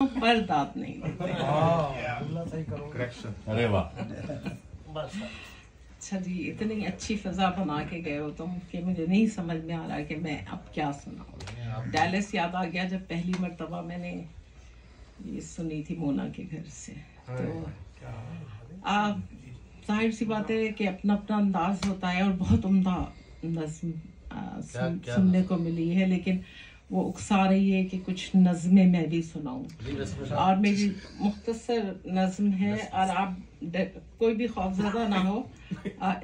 पर दांत नहीं लगते। अरे वाह। अच्छा जी, इतनी अच्छी फिजा बना के गए हो तुम कि मुझे नहीं समझ में आ रहा कि मैं अब क्या सुनाऊं। डैलस याद आ गया जब पहली मर्तबा मैंने ये सुनी थी मोना के घर से। तो जाहिर सी बात है कि अपना अपना अंदाज होता है और बहुत उम्दा नज़्म सुनने को मिली है, लेकिन वो उकसा रही है कि कुछ नज़में मैं भी सुनाऊं। और मेरी मुख्तसर नज़्म है और आप कोई भी खौफज़दा ना हो,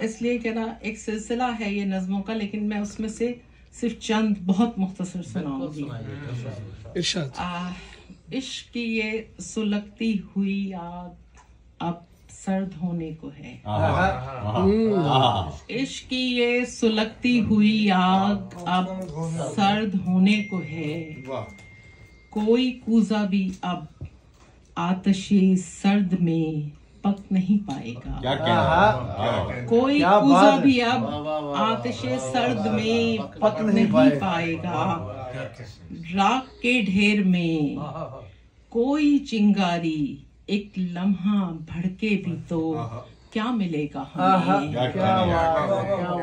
इसलिए कि ना एक सिलसिला है ये नज़मों का, लेकिन मैं उसमें से सिर्फ चंद बहुत मुख्तसर सुनाऊंगी। इश्क की ये सुलगती हुई आग अब सर्द होने को है। इश्क की ये सुलगती हुई आग अब सर्द होने को है। कोई कूजा भी अब आतशे सर्द में पक नहीं पाएगा। कोई कूजा भी अब आतशे सर्द में पक नहीं पाएगा। राख के ढेर में कोई चिंगारी एक लम्हा भड़के भी तो क्या मिलेगा हमें।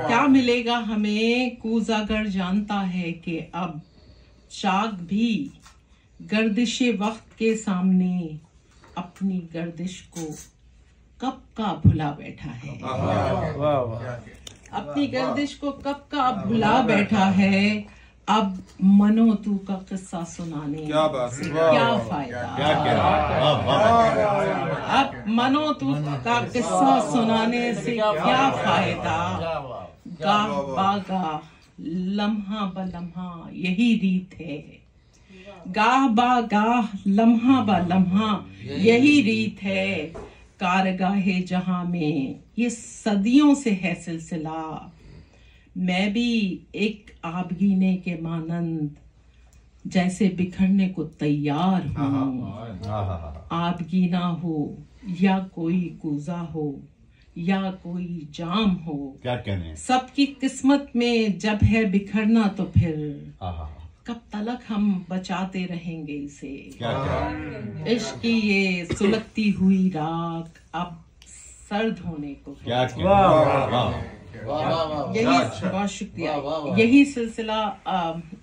क्या मिलेगा हमें। कूजागर जानता है कि अब चाक भी गर्दिशे वक्त के सामने अपनी गर्दिश को कब का भुला बैठा है। अपनी गर्दिश को कब का भुला बैठा है। अब मनो तू का किस्सा सुनाने से क्या फायदा। अब मनो तू का किस्सा सुनाने से क्या फायदा। गाह बागा लम्हा ब लम्हा यही रीत है। गाह बागाह लम्हा ब लम्हा यही रीत है। कारगाहे जहां में ये सदियों से है सिलसिला। मैं भी एक आबगीने के मानंद जैसे बिखरने को तैयार हूँ। आबगीना हो या कोई कूजा हो या कोई जाम हो, क्या कहने सबकी किस्मत में जब है बिखरना तो फिर कब तलक हम बचाते रहेंगे इसे। इश्क की ये सुलगती हुई राख अब सर्द होने को है। यही बहुत शुक्रिया। यही सिलसिला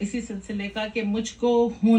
इसी सिलसिले का कि मुझको होने